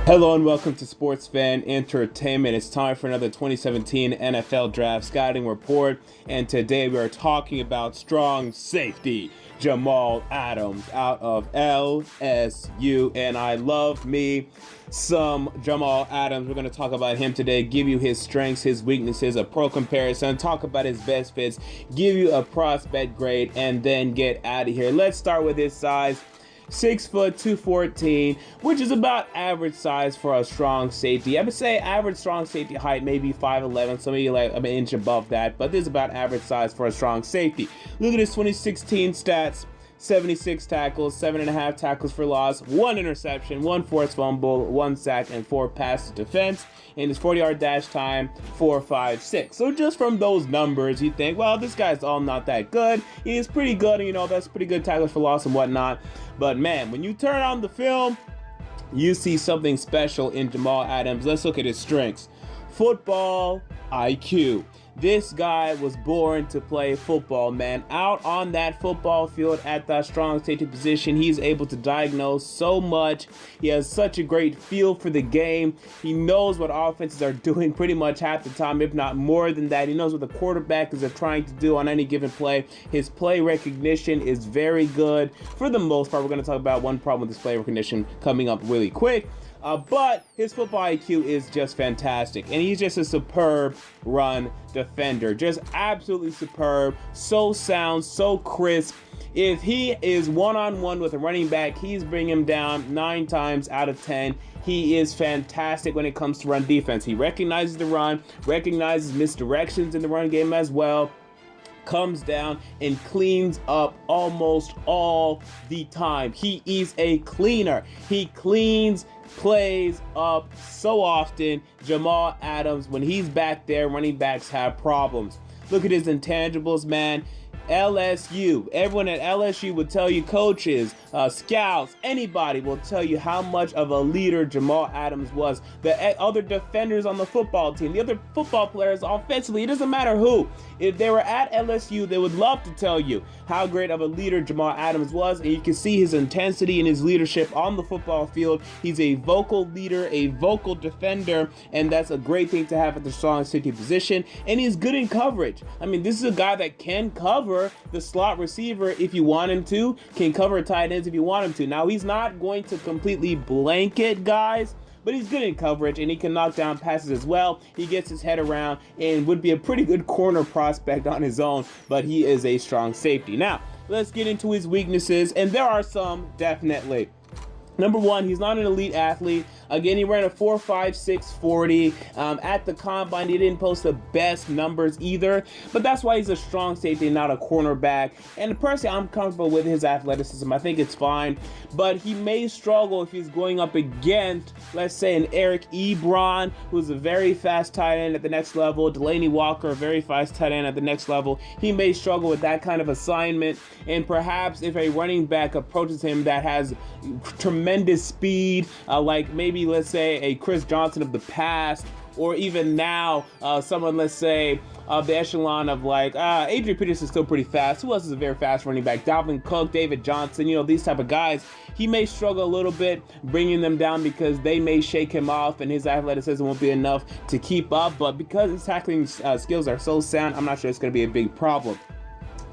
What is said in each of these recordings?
Hello and welcome to Sports Fan Entertainment. It's time for another 2017 NFL Draft Scouting Report, and today we are talking about strong safety Jamal Adams out of LSU, and I love me some Jamal Adams. We're going to talk about him today, give you his strengths, his weaknesses, a pro comparison, talk about his best fits, give you a prospect grade, and then get out of here. Let's start with his size. 6 foot 214, which is about average size for a strong safety. I would say average strong safety height maybe 5'11", so maybe like an inch above that, but this is about average size for a strong safety. Look at his 2016 stats. 76 tackles, 7.5 tackles for loss, 1 interception, 1 forced fumble, 1 sack, and 4 passes defense. And his 40-yard dash time, 4.56. So just from those numbers, you think, well, this guy's all not that good. He is pretty good, and that's pretty good tackles for loss and whatnot. But man, when you turn on the film, you see something special in Jamal Adams. Let's look at his strengths. Football IQ. This guy was born to play football, man. Out on that football field at that strong safety position, he's able to diagnose so much. He has such a great feel for the game. He knows what offenses are doing pretty much half the time, if not more than that. He knows what the quarterback is trying to do on any given play. His play recognition is very good for the most part. We're going to talk about one problem with his play recognition coming up really quick. But his football IQ is just fantastic, and he's just a superb run defender. Just absolutely superb, so sound, so crisp. If he is one-on-one with a running back, he's bringing him down 9 times out of 10. He is fantastic when it comes to run defense. He recognizes the run, recognizes misdirections in the run game as well, comes down and cleans up almost all the time. He is a cleaner. He cleans plays up so often. Jamal Adams, when he's back there, running backs have problems. Look at his intangibles, man. LSU, everyone at LSU would tell you, coaches, scouts, anybody will tell you how much of a leader Jamal Adams was. The other defenders on the football team, the other football players offensively, it doesn't matter who. If they were at LSU, they would love to tell you how great of a leader Jamal Adams was, and you can see his intensity and his leadership on the football field. He's a vocal leader, a vocal defender, and that's a great thing to have at the strong safety position, and he's good in coverage. I mean, this is a guy that can cover the slot receiver if you want him to, can cover tight ends if you want him to. Now, he's not going to completely blanket guys, but he's good in coverage, and he can knock down passes as well. He gets his head around and would be a pretty good corner prospect on his own, but he is a strong safety. Now, let's get into his weaknesses, and there are some, definitely. Number one, he's not an elite athlete. Again, he ran a 4.56 40. At the combine, he didn't post the best numbers either, but that's why he's a strong safety, not a cornerback. And personally, I'm comfortable with his athleticism. I think it's fine, but he may struggle if he's going up against, let's say, an Eric Ebron, who's a very fast tight end at the next level, Delaney Walker, a very fast tight end at the next level. He may struggle with that kind of assignment, and perhaps if a running back approaches him that has tremendous speed, like maybe let's say a Chris Johnson of the past, or even now someone, let's say the echelon of like Adrian Peterson is still pretty fast. Who else is a very fast running back? Dalvin Cook, David Johnson, these type of guys. He may struggle a little bit bringing them down because they may shake him off and his athleticism won't be enough to keep up. But because his tackling skills are so sound, I'm not sure it's going to be a big problem.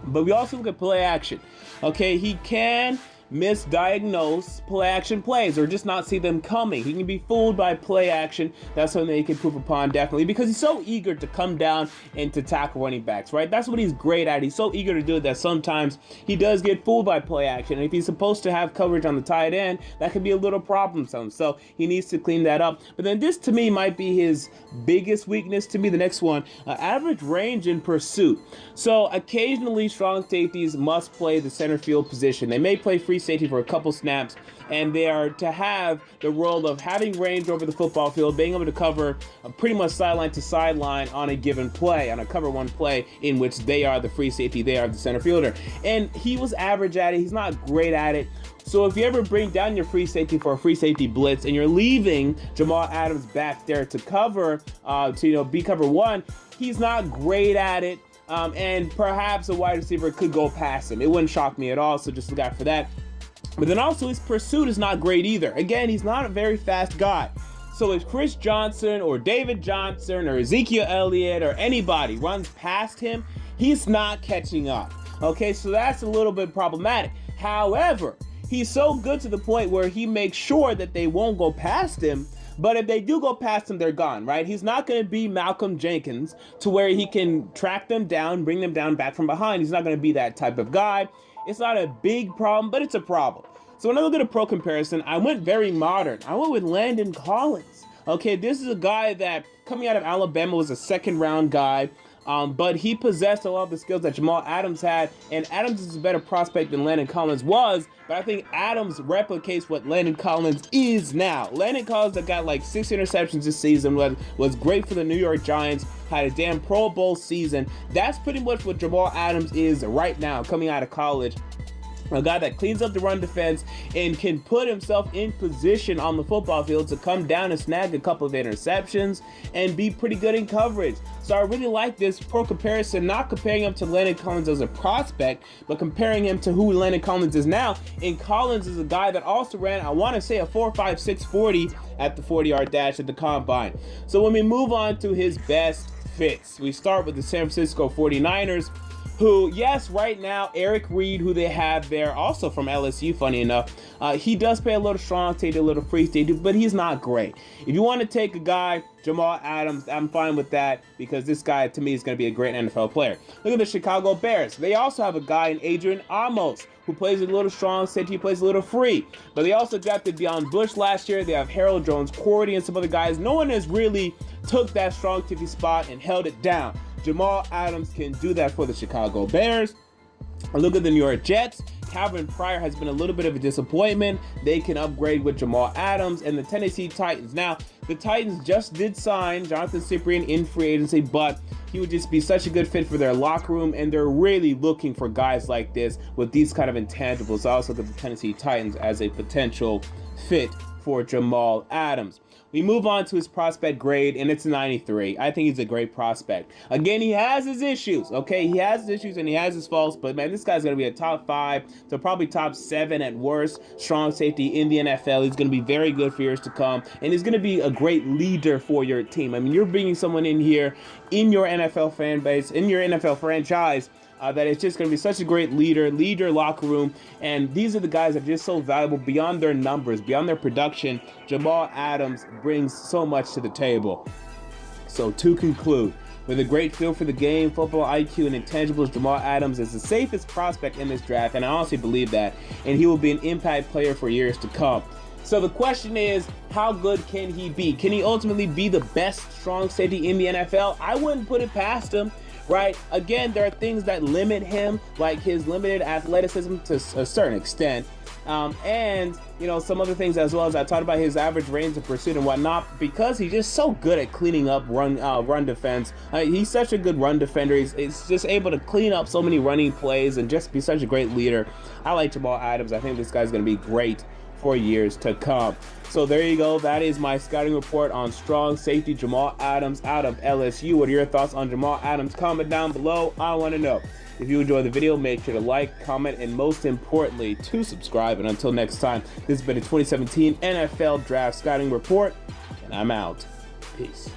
But we also look at play action. Okay, he can misdiagnose play action plays or just not see them coming. He can be fooled by play action. That's something that he can prove upon, definitely, because he's so eager to come down and to tackle running backs, right? That's what he's great at. He's so eager to do it that sometimes he does get fooled by play action. And if he's supposed to have coverage on the tight end, that could be a little problemsome. So he needs to clean that up. But then this to me might be his biggest weakness. To me, the next one, average range in pursuit. So occasionally strong safeties must play the center field position. They may play free safety for a couple snaps, and they are to have the role of having range over the football field, being able to cover pretty much sideline to sideline on a given play, on a cover one play in which they are the free safety, they are the center fielder. And he was average at it. He's not great at it. So if you ever bring down your free safety for a free safety blitz and you're leaving Jamal Adams back there to cover, be cover one, he's not great at it. And perhaps a wide receiver could go past him. It wouldn't shock me at all, so just look out for that. But then also his pursuit is not great either. Again, he's not a very fast guy. So if Chris Johnson or David Johnson or Ezekiel Elliott or anybody runs past him, he's not catching up. Okay, so that's a little bit problematic. However, he's so good to the point where he makes sure that they won't go past him. But if they do go past him, they're gone, right? He's not going to be Malcolm Jenkins to where he can track them down, bring them down back from behind. He's not going to be that type of guy. It's not a big problem, but it's a problem. So when I look at a pro comparison, I went very modern. I went with Landon Collins. Okay, this is a guy that coming out of Alabama was a second round guy. But he possessed a lot of the skills that Jamal Adams had, and Adams is a better prospect than Landon Collins was, but I think Adams replicates what Landon Collins is now. Landon Collins that got like 6 interceptions this season, was great for the New York Giants, had a damn Pro Bowl season. That's pretty much what Jamal Adams is right now, coming out of college. A guy that cleans up the run defense and can put himself in position on the football field to come down and snag a couple of interceptions and be pretty good in coverage. So I really like this pro comparison, not comparing him to Landon Collins as a prospect, but comparing him to who Landon Collins is now. And Collins is a guy that also ran, I want to say, a 4.56 40 at the 40-yard dash at the combine. So when we move on to his best fits, we start with the San Francisco 49ers. Who, yes, right now, Eric Reed, who they have there, also from LSU, funny enough, he does play a little strong safety, a little free safety, but he's not great. If you want to take a guy, Jamal Adams, I'm fine with that because this guy, to me, is going to be a great NFL player. Look at the Chicago Bears. They also have a guy in Adrian Amos who plays a little strong safety, plays a little free. But they also drafted Deion Bush last year. They have Harold Jones-Cordy and some other guys. No one has really took that strong safety spot and held it down. Jamal Adams can do that for the Chicago Bears. Look at the New York Jets. Calvin Pryor has been a little bit of a disappointment. They can upgrade with Jamal Adams. And the Tennessee Titans. Now, the Titans just did sign Jonathan Cyprien in free agency, but he would just be such a good fit for their locker room, and they're really looking for guys like this with these kind of intangibles. I also look at the Tennessee Titans as a potential fit for Jamal Adams. We move on to his prospect grade, and it's 93. I think he's a great prospect. Again, he has his issues, okay? He has his issues and he has his faults, but man, this guy's going to be a top 5 to probably top 7 at worst strong safety in the NFL. He's going to be very good for years to come, and he's going to be a great leader for your team. I mean, you're bringing someone in here in your NFL fan base, in your NFL franchise, that is just going to be such a great leader, lead your locker room. And these are the guys that are just so valuable beyond their numbers, beyond their production. Jamal Adams brings so much to the table. So to conclude, with a great feel for the game, football IQ, and intangibles, Jamal Adams is the safest prospect in this draft, and I honestly believe that. And he will be an impact player for years to come. So the question is, how good can he be? Can he ultimately be the best strong safety in the NFL? I wouldn't put it past him. Right? Again, there are things that limit him, like his limited athleticism to a certain extent. And, you know, some other things as well, as I talked about his average range of pursuit and whatnot, because he's just so good at cleaning up run defense. He's such a good run defender. He's just able to clean up so many running plays and just be such a great leader. I like Jamal Adams. I think this guy's going to be great for years to come. So there you go. That is my scouting report on strong safety Jamal Adams out of LSU. What are your thoughts on Jamal Adams? Comment down below. I want to know. If you enjoyed the video, make sure to like, comment, and most importantly, to subscribe. And until next time, this has been a 2017 NFL Draft Scouting Report, and I'm out. Peace.